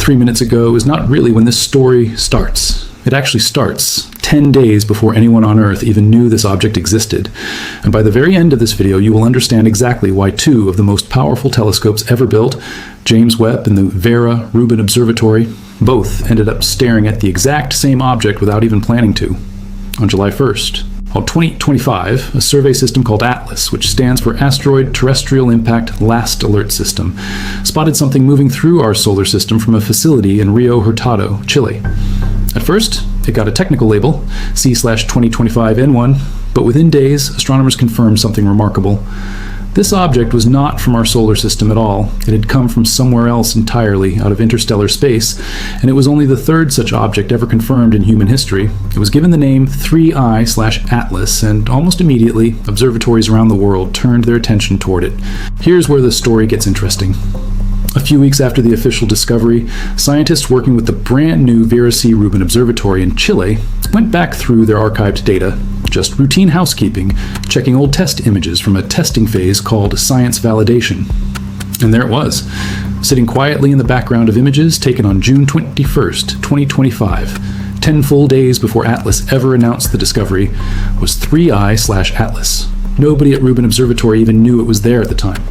3 minutes ago is not really when this story starts. It actually starts 10 days before anyone on Earth even knew this object existed. And by the very end of this video, you will understand exactly why two of the most powerful telescopes ever built, James Webb and the Vera Rubin Observatory, both ended up staring at the exact same object without even planning to, on July 1st. Well, 2025, a survey system called ATLAS, which stands for Asteroid Terrestrial Impact Last Alert System, spotted something moving through our solar system from a facility in Rio Hurtado, Chile. At first, it got a technical label, C/2025N1, but within days, astronomers confirmed something remarkable. This object was not from our solar system at all. It had come from somewhere else entirely, out of interstellar space, and it was only the third such object ever confirmed in human history. It was given the name 3I/Atlas, and almost immediately, observatories around the world turned their attention toward it. Here's where the story gets interesting. A few weeks after the official discovery, scientists working with the brand new Vera C. Rubin Observatory in Chile went back through their archived data, just routine housekeeping, checking old test images from a testing phase called science validation. And there it was, sitting quietly in the background of images taken on June 21st, 2025, 10 full days before Atlas ever announced the discovery, was 3I/Atlas. Nobody at Rubin Observatory even knew it was there at the time.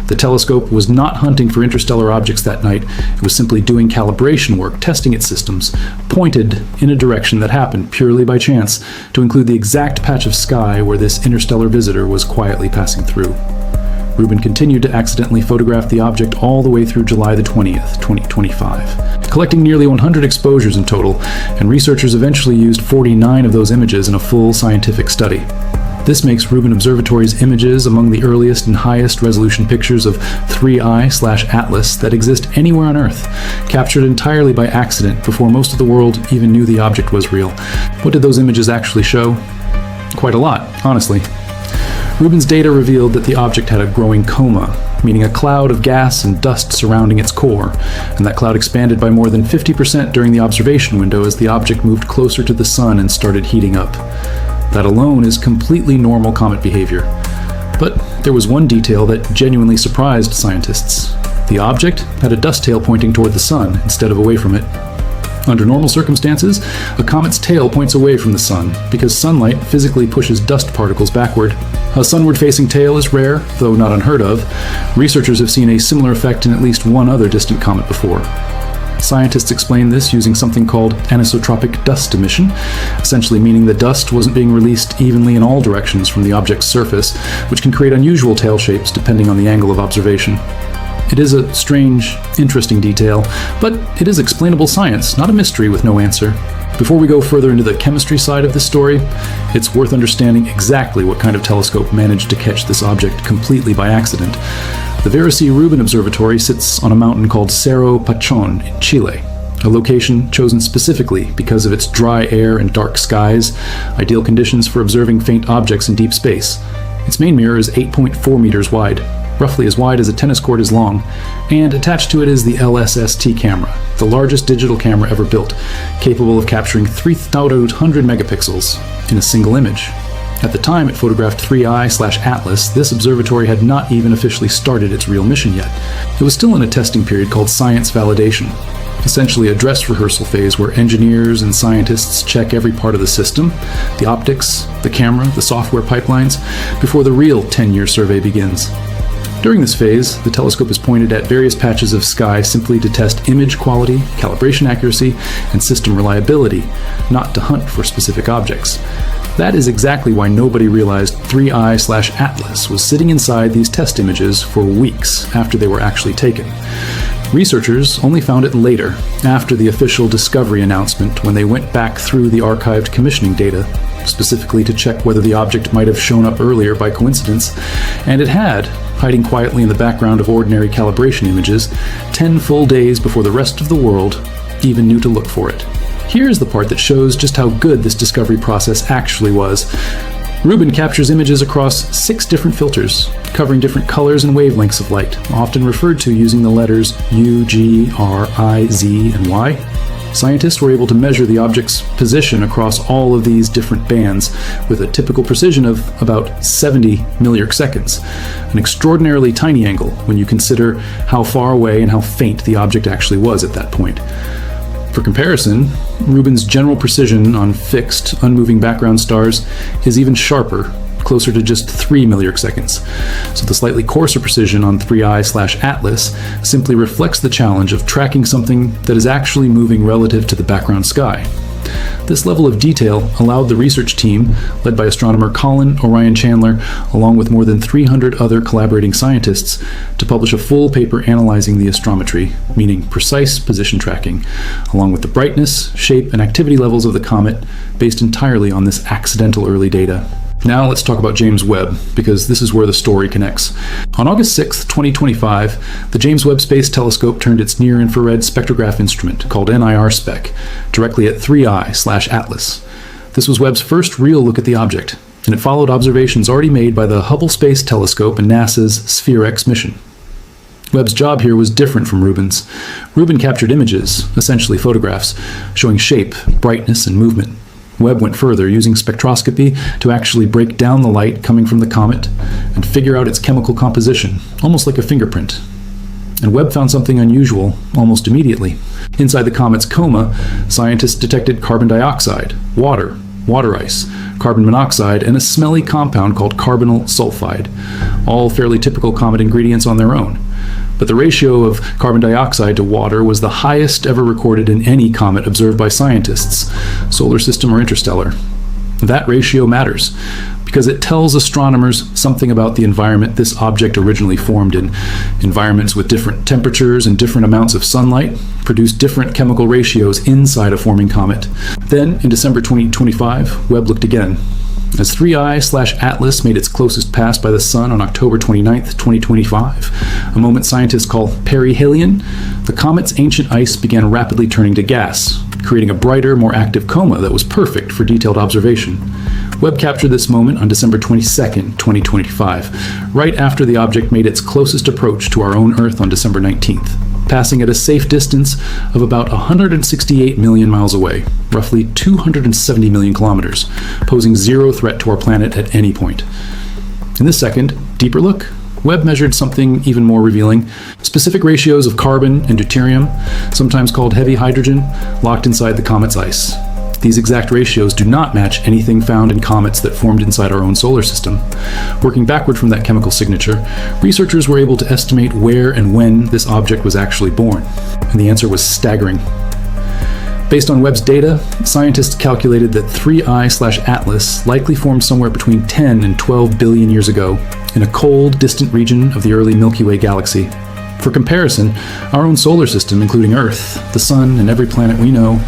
The telescope was not hunting for interstellar objects that night. It was simply doing calibration work, testing its systems, pointed in a direction that happened purely by chance to include the exact patch of sky where this interstellar visitor was quietly passing through. Rubin continued to accidentally photograph the object all the way through July the 20th, 2025, collecting nearly 100 exposures in total, and researchers eventually used 49 of those images in a full scientific study. This makes Rubin Observatory's images among the earliest and highest resolution pictures of 3I/Atlas that exist anywhere on Earth, captured entirely by accident before most of the world even knew the object was real. What did those images actually show? Quite a lot, honestly. Rubin's data revealed that the object had a growing coma, meaning a cloud of gas and dust surrounding its core, and that cloud expanded by more than 50% during the observation window as the object moved closer to the sun and started heating up. That alone is completely normal comet behavior. But there was one detail that genuinely surprised scientists. The object had a dust tail pointing toward the sun instead of away from it. Under normal circumstances, a comet's tail points away from the sun because sunlight physically pushes dust particles backward. A sunward-facing tail is rare, though not unheard of. Researchers have seen a similar effect in at least one other distant comet before. Scientists explain this using something called anisotropic dust emission, essentially meaning the dust wasn't being released evenly in all directions from the object's surface, which can create unusual tail shapes depending on the angle of observation. It is a strange, interesting detail, but it is explainable science, not a mystery with no answer. Before we go further into the chemistry side of this story, it's worth understanding exactly what kind of telescope managed to catch this object completely by accident. The Vera C. Rubin Observatory sits on a mountain called Cerro Pachón in Chile, a location chosen specifically because of its dry air and dark skies, ideal conditions for observing faint objects in deep space. Its main mirror is 8.4 meters wide, roughly as wide as a tennis court is long, and attached to it is the LSST camera, the largest digital camera ever built, capable of capturing 3,800 megapixels in a single image. At the time it photographed 3I/Atlas, this observatory had not even officially started its real mission yet. It was still in a testing period called science validation, essentially a dress rehearsal phase where engineers and scientists check every part of the system, the optics, the camera, the software pipelines, before the real 10-year survey begins. During this phase, the telescope is pointed at various patches of sky simply to test image quality, calibration accuracy, and system reliability, not to hunt for specific objects. That is exactly why nobody realized 3I/Atlas was sitting inside these test images for weeks after they were actually taken. Researchers only found it later, after the official discovery announcement, when they went back through the archived commissioning data, specifically to check whether the object might have shown up earlier by coincidence, and it had, hiding quietly in the background of ordinary calibration images, 10 full days before the rest of the world even knew to look for it. Here's the part that shows just how good this discovery process actually was. Rubin captures images across 6 different filters, covering different colors and wavelengths of light, often referred to using the letters U, G, R, I, Z, and Y. Scientists were able to measure the object's position across all of these different bands with a typical precision of about 70 milliarc seconds, an extraordinarily tiny angle when you consider how far away and how faint the object actually was at that point. For comparison, Rubin's general precision on fixed, unmoving background stars is even sharper, closer to just 3 milliarc seconds. So the slightly coarser precision on 3I/Atlas simply reflects the challenge of tracking something that is actually moving relative to the background sky. This level of detail allowed the research team, led by astronomer Colin Orion Chandler, along with more than 300 other collaborating scientists, to publish a full paper analyzing the astrometry, meaning precise position tracking, along with the brightness, shape, and activity levels of the comet, based entirely on this accidental early data. Now let's talk about James Webb, because this is where the story connects. On August 6, 2025, the James Webb Space Telescope turned its near-infrared spectrograph instrument, called NIR-SPEC, directly at 3I/Atlas. This was Webb's first real look at the object, and it followed observations already made by the Hubble Space Telescope and NASA's Sphere-X mission. Webb's job here was different from Rubin's. Rubin captured images, essentially photographs, showing shape, brightness, and movement. Webb went further, using spectroscopy to actually break down the light coming from the comet and figure out its chemical composition, almost like a fingerprint. And Webb found something unusual almost immediately. Inside the comet's coma, scientists detected carbon dioxide, water, water ice, carbon monoxide, and a smelly compound called carbonyl sulfide, all fairly typical comet ingredients on their own. But the ratio of carbon dioxide to water was the highest ever recorded in any comet observed by scientists, solar system or interstellar. That ratio matters because it tells astronomers something about the environment this object originally formed in. Environments with different temperatures and different amounts of sunlight produce different chemical ratios inside a forming comet. Then, in December 2025, Webb looked again. As 3I/Atlas made its closest pass by the Sun on October 29, 2025, a moment scientists call perihelion, the comet's ancient ice began rapidly turning to gas, creating a brighter, more active coma that was perfect for detailed observation. Webb captured this moment on December 22, 2025, right after the object made its closest approach to our own Earth on December 19th, passing at a safe distance of about 168 million miles away, roughly 270 million kilometers, posing zero threat to our planet at any point. In this second, deeper look, Webb measured something even more revealing: specific ratios of carbon and deuterium, sometimes called heavy hydrogen, locked inside the comet's ice. These exact ratios do not match anything found in comets that formed inside our own solar system. Working backward from that chemical signature, researchers were able to estimate where and when this object was actually born, and the answer was staggering. Based on Webb's data, scientists calculated that 3I/Atlas likely formed somewhere between 10 and 12 billion years ago in a cold, distant region of the early Milky Way galaxy. For comparison, our own solar system, including Earth, the Sun, and every planet we know,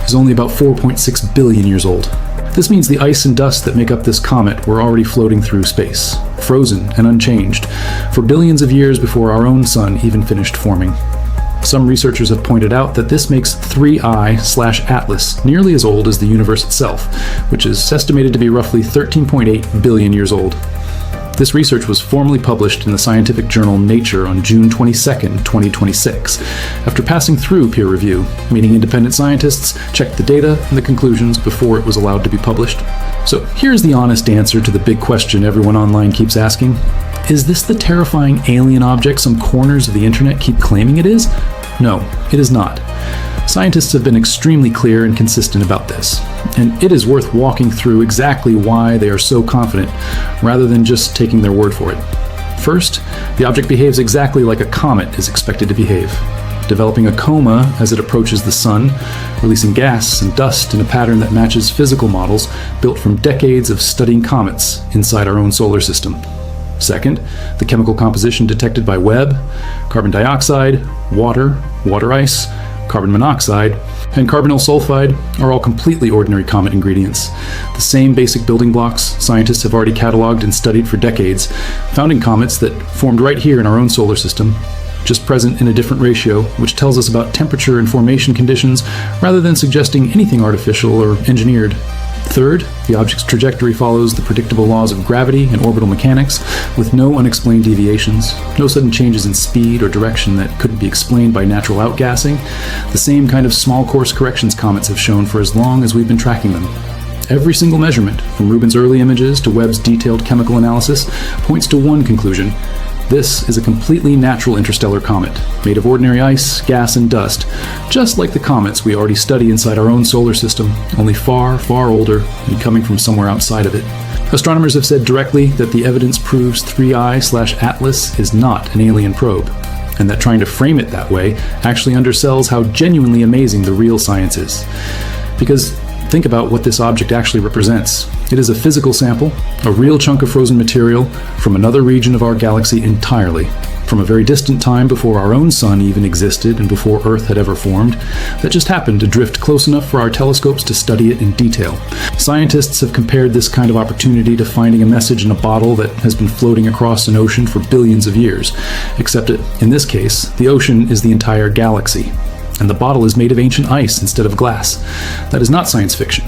is only about 4.6 billion years old. This means the ice and dust that make up this comet were already floating through space, frozen and unchanged, for billions of years before our own Sun even finished forming. Some researchers have pointed out that this makes 3I/Atlas nearly as old as the universe itself, which is estimated to be roughly 13.8 billion years old. This research was formally published in the scientific journal Nature on June 22, 2026, after passing through peer review, meaning independent scientists checked the data and the conclusions before it was allowed to be published. So here's the honest answer to the big question everyone online keeps asking. Is this the terrifying alien object some corners of the internet keep claiming it is? No, it is not. Scientists have been extremely clear and consistent about this, and it is worth walking through exactly why they are so confident, rather than just taking their word for it. First, the object behaves exactly like a comet is expected to behave, developing a coma as it approaches the Sun, releasing gas and dust in a pattern that matches physical models built from decades of studying comets inside our own solar system. Second, the chemical composition detected by Webb, carbon dioxide, water, water ice, carbon monoxide, and carbonyl sulfide are all completely ordinary comet ingredients. The same basic building blocks scientists have already cataloged and studied for decades, found in comets that formed right here in our own solar system, just present in a different ratio, which tells us about temperature and formation conditions rather than suggesting anything artificial or engineered. Third, the object's trajectory follows the predictable laws of gravity and orbital mechanics, with no unexplained deviations, no sudden changes in speed or direction that couldn't be explained by natural outgassing, the same kind of small course corrections comets have shown for as long as we've been tracking them. Every single measurement, from Rubin's early images to Webb's detailed chemical analysis, points to one conclusion. This is a completely natural interstellar comet, made of ordinary ice, gas, and dust, just like the comets we already study inside our own solar system, only far, far older and coming from somewhere outside of it. Astronomers have said directly that the evidence proves 3I/Atlas is not an alien probe, and that trying to frame it that way actually undersells how genuinely amazing the real science is. Because think about what this object actually represents. It is a physical sample, a real chunk of frozen material from another region of our galaxy entirely, from a very distant time before our own sun even existed and before Earth had ever formed, that just happened to drift close enough for our telescopes to study it in detail. Scientists have compared this kind of opportunity to finding a message in a bottle that has been floating across an ocean for billions of years, except that, in this case, the ocean is the entire galaxy, and the bottle is made of ancient ice instead of glass. That is not science fiction.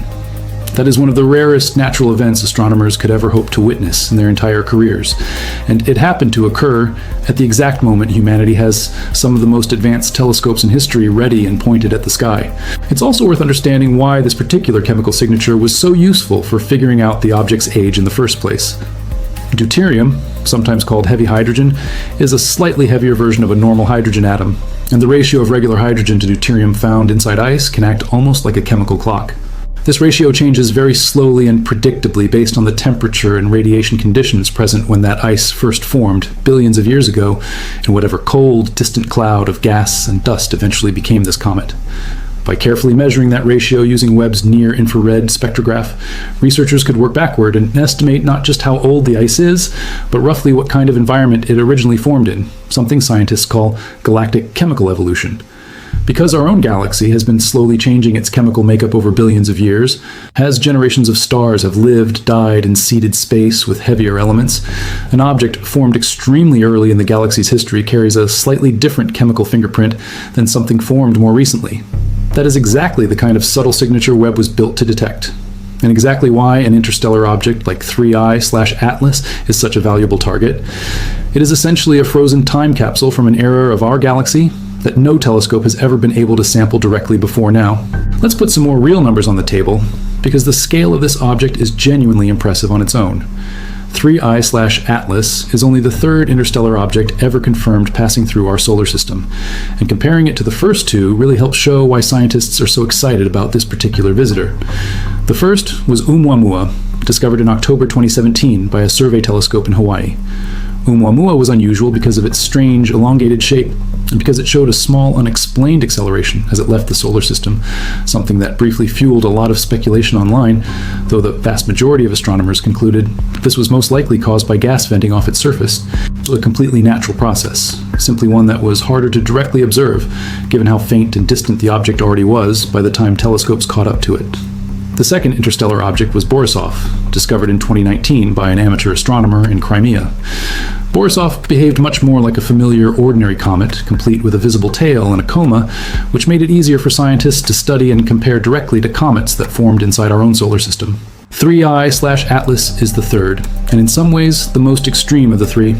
That is one of the rarest natural events astronomers could ever hope to witness in their entire careers, and it happened to occur at the exact moment humanity has some of the most advanced telescopes in history ready and pointed at the sky. It's also worth understanding why this particular chemical signature was so useful for figuring out the object's age in the first place. Deuterium, sometimes called heavy hydrogen, is a slightly heavier version of a normal hydrogen atom, and the ratio of regular hydrogen to deuterium found inside ice can act almost like a chemical clock. This ratio changes very slowly and predictably based on the temperature and radiation conditions present when that ice first formed billions of years ago in whatever cold, distant cloud of gas and dust eventually became this comet. By carefully measuring that ratio using Webb's near-infrared spectrograph, researchers could work backward and estimate not just how old the ice is, but roughly what kind of environment it originally formed in, something scientists call galactic chemical evolution. Because our own galaxy has been slowly changing its chemical makeup over billions of years, as generations of stars have lived, died, and seeded space with heavier elements, an object formed extremely early in the galaxy's history carries a slightly different chemical fingerprint than something formed more recently. That is exactly the kind of subtle signature Webb was built to detect, and exactly why an interstellar object like 3I/Atlas is such a valuable target. It is essentially a frozen time capsule from an era of our galaxy that no telescope has ever been able to sample directly before now. Let's put some more real numbers on the table, because the scale of this object is genuinely impressive on its own. 3I/Atlas is only the third interstellar object ever confirmed passing through our solar system, and comparing it to the first two really helps show why scientists are so excited about this particular visitor. The first was Oumuamua, discovered in October 2017 by a survey telescope in Hawaii. Oumuamua was unusual because of its strange, elongated shape, and because it showed a small, unexplained acceleration as it left the solar system, something that briefly fueled a lot of speculation online, though the vast majority of astronomers concluded this was most likely caused by gas venting off its surface, a completely natural process, simply one that was harder to directly observe, given how faint and distant the object already was by the time telescopes caught up to it. The second interstellar object was Borisov, discovered in 2019 by an amateur astronomer in Crimea. Borisov behaved much more like a familiar, ordinary comet, complete with a visible tail and a coma, which made it easier for scientists to study and compare directly to comets that formed inside our own solar system. 3I/Atlas is the third, and in some ways the most extreme of the three.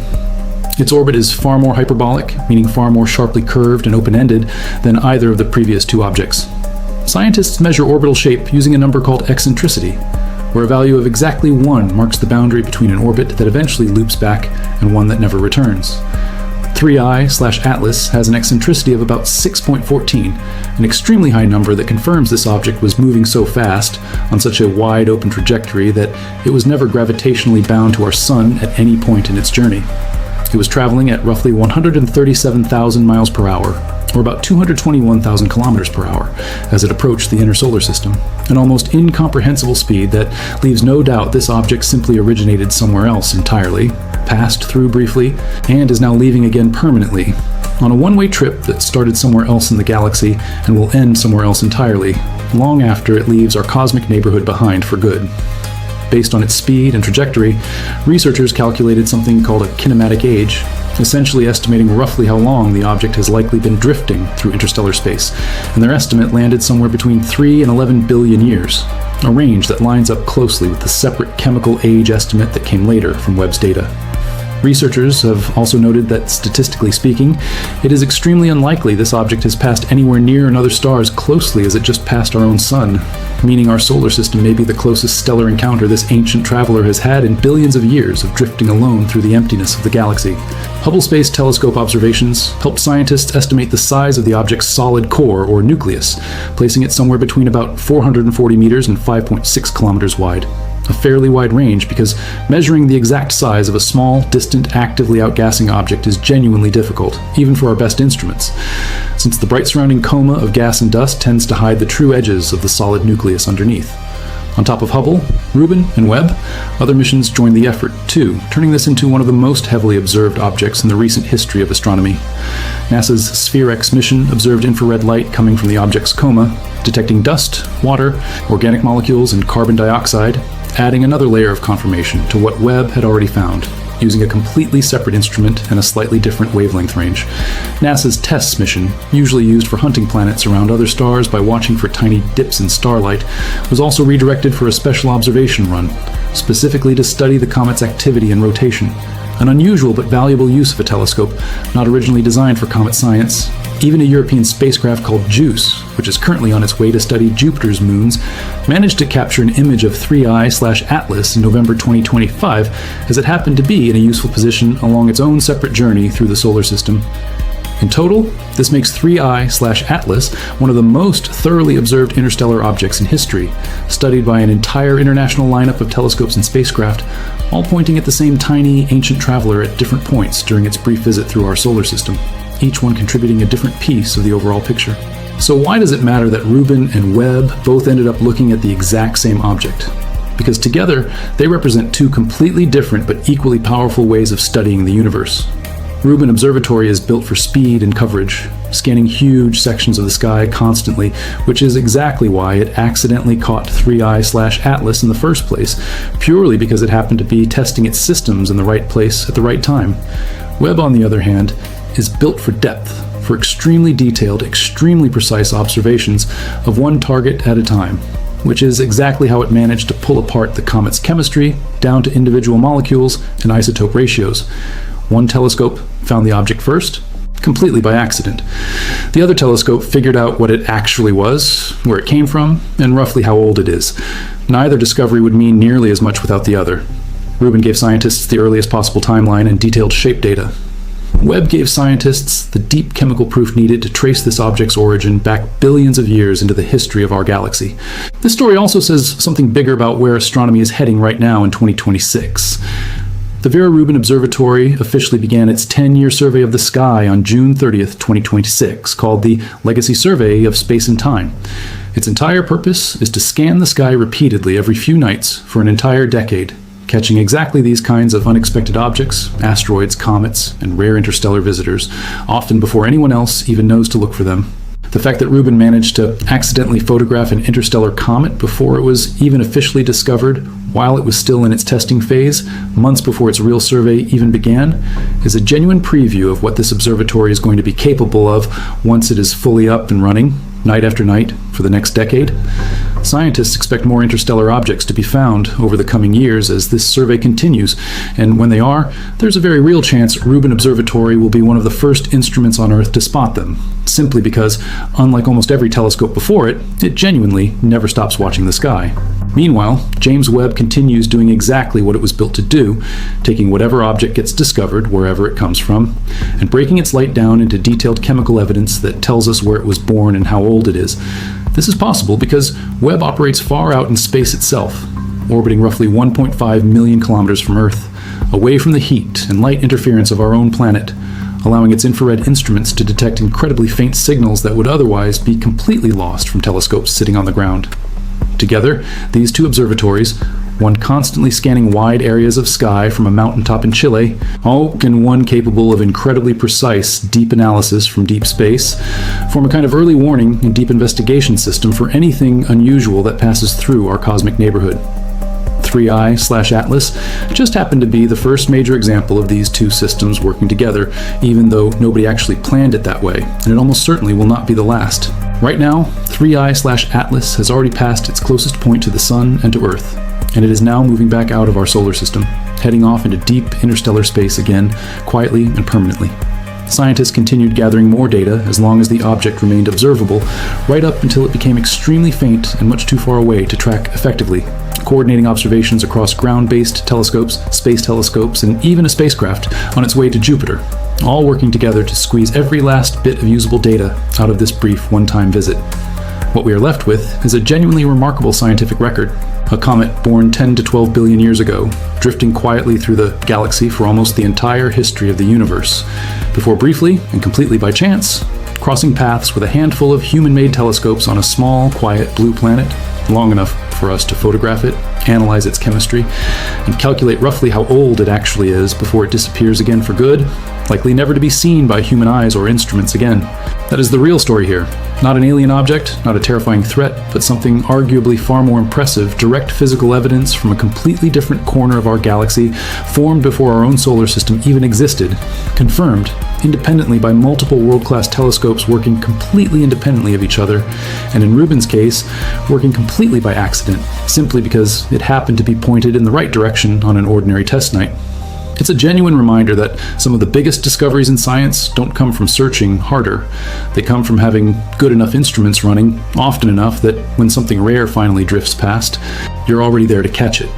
Its orbit is far more hyperbolic, meaning far more sharply curved and open-ended than either of the previous two objects. Scientists measure orbital shape using a number called eccentricity, where a value of exactly 1 marks the boundary between an orbit that eventually loops back and one that never returns. 3I/Atlas has an eccentricity of about 6.14, an extremely high number that confirms this object was moving so fast on such a wide open trajectory that it was never gravitationally bound to our sun at any point in its journey. It was traveling at roughly 137,000 miles per hour, or about 221,000 kilometers per hour, as it approached the inner solar system, an almost incomprehensible speed that leaves no doubt this object simply originated somewhere else entirely, passed through briefly, and is now leaving again permanently, on a one-way trip that started somewhere else in the galaxy and will end somewhere else entirely, long after it leaves our cosmic neighborhood behind for good. Based on its speed and trajectory, researchers calculated something called a kinematic age, essentially estimating roughly how long the object has likely been drifting through interstellar space, and their estimate landed somewhere between 3 and 11 billion years, a range that lines up closely with the separate chemical age estimate that came later from Webb's data. Researchers have also noted that, statistically speaking, it is extremely unlikely this object has passed anywhere near another star as closely as it just passed our own sun, meaning our solar system may be the closest stellar encounter this ancient traveler has had in billions of years of drifting alone through the emptiness of the galaxy. Hubble Space Telescope observations helped scientists estimate the size of the object's solid core, or nucleus, placing it somewhere between about 440 meters and 5.6 kilometers wide. A fairly wide range because measuring the exact size of a small, distant, actively outgassing object is genuinely difficult, even for our best instruments, since the bright surrounding coma of gas and dust tends to hide the true edges of the solid nucleus underneath. On top of Hubble, Rubin, and Webb, other missions joined the effort, too, turning this into one of the most heavily observed objects in the recent history of astronomy. NASA's Sphere-X mission observed infrared light coming from the object's coma, detecting dust, water, organic molecules, and carbon dioxide, adding another layer of confirmation to what Webb had already found, using a completely separate instrument and a slightly different wavelength range. NASA's TESS mission, usually used for hunting planets around other stars by watching for tiny dips in starlight, was also redirected for a special observation run, specifically to study the comet's activity and rotation. An unusual but valuable use of a telescope, not originally designed for comet science. Even a European spacecraft called JUICE, which is currently on its way to study Jupiter's moons, managed to capture an image of 3I/Atlas in November 2025, as it happened to be in a useful position along its own separate journey through the solar system. In total, this makes 3I/Atlas one of the most thoroughly observed interstellar objects in history, studied by an entire international lineup of telescopes and spacecraft, all pointing at the same tiny, ancient traveler at different points during its brief visit through our solar system, each one contributing a different piece of the overall picture. So why does it matter that Rubin and Webb both ended up looking at the exact same object? Because together, they represent two completely different but equally powerful ways of studying the universe. Rubin Observatory is built for speed and coverage, scanning huge sections of the sky constantly, which is exactly why it accidentally caught 3I/Atlas in the first place, purely because it happened to be testing its systems in the right place at the right time. Webb, on the other hand, is built for depth, for extremely detailed, extremely precise observations of one target at a time, which is exactly how it managed to pull apart the comet's chemistry down to individual molecules and isotope ratios. One telescope found the object first, completely by accident. The other telescope figured out what it actually was, where it came from, and roughly how old it is. Neither discovery would mean nearly as much without the other. Rubin gave scientists the earliest possible timeline and detailed shape data. Webb gave scientists the deep chemical proof needed to trace this object's origin back billions of years into the history of our galaxy. This story also says something bigger about where astronomy is heading right now in 2026. The Vera Rubin Observatory officially began its 10-year survey of the sky on June 30th, 2026, called the Legacy Survey of Space and Time. Its entire purpose is to scan the sky repeatedly every few nights for an entire decade, catching exactly these kinds of unexpected objects, asteroids, comets, and rare interstellar visitors, often before anyone else even knows to look for them. The fact that Rubin managed to accidentally photograph an interstellar comet before it was even officially discovered, while it was still in its testing phase, months before its real survey even began, is a genuine preview of what this observatory is going to be capable of once it is fully up and running, night after night, for the next decade. Scientists expect more interstellar objects to be found over the coming years as this survey continues, and when they are, there's a very real chance Rubin Observatory will be one of the first instruments on Earth to spot them, simply because, unlike almost every telescope before it, it genuinely never stops watching the sky. Meanwhile, James Webb continues doing exactly what it was built to do, taking whatever object gets discovered, wherever it comes from, and breaking its light down into detailed chemical evidence that tells us where it was born and how old it is. This is possible because Webb operates far out in space itself, orbiting roughly 1.5 million kilometers from Earth, away from the heat and light interference of our own planet, allowing its infrared instruments to detect incredibly faint signals that would otherwise be completely lost from telescopes sitting on the ground. Together, these two observatories, one constantly scanning wide areas of sky from a mountaintop in Chile, and one capable of incredibly precise deep analysis from deep space, form a kind of early warning and deep investigation system for anything unusual that passes through our cosmic neighborhood. 3i/Atlas just happened to be the first major example of these two systems working together, even though nobody actually planned it that way, and it almost certainly will not be the last. Right now, 3i/Atlas has already passed its closest point to the Sun and to Earth, and it is now moving back out of our solar system, heading off into deep interstellar space again, quietly and permanently. Scientists continued gathering more data as long as the object remained observable, right up until it became extremely faint and much too far away to track effectively, coordinating observations across ground-based telescopes, space telescopes, and even a spacecraft on its way to Jupiter, all working together to squeeze every last bit of usable data out of this brief one-time visit. What we are left with is a genuinely remarkable scientific record. A comet born 10 to 12 billion years ago, drifting quietly through the galaxy for almost the entire history of the universe, before briefly, and completely by chance, crossing paths with a handful of human-made telescopes on a small, quiet blue planet, long enough for us to photograph it, analyze its chemistry, and calculate roughly how old it actually is before it disappears again for good, likely never to be seen by human eyes or instruments again. That is the real story here. Not an alien object, not a terrifying threat, but something arguably far more impressive, direct physical evidence from a completely different corner of our galaxy, formed before our own solar system even existed, confirmed independently by multiple world-class telescopes working completely independently of each other, and in Rubin's case, working completely by accident, simply because it happened to be pointed in the right direction on an ordinary test night. It's a genuine reminder that some of the biggest discoveries in science don't come from searching harder. They come from having good enough instruments running, often enough that when something rare finally drifts past, you're already there to catch it.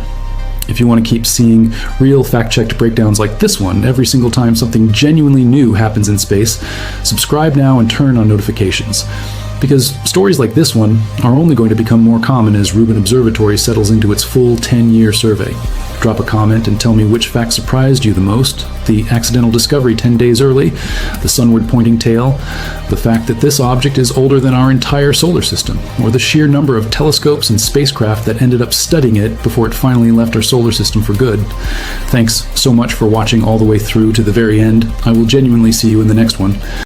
If you want to keep seeing real fact-checked breakdowns like this one every single time something genuinely new happens in space, subscribe now and turn on notifications. Because stories like this one are only going to become more common as Rubin Observatory settles into its full 10-year survey. Drop a comment and tell me which fact surprised you the most: the accidental discovery 10 days early, the sunward-pointing tail, the fact that this object is older than our entire solar system, or the sheer number of telescopes and spacecraft that ended up studying it before it finally left our solar system for good. Thanks so much for watching all the way through to the very end. I will genuinely see you in the next one.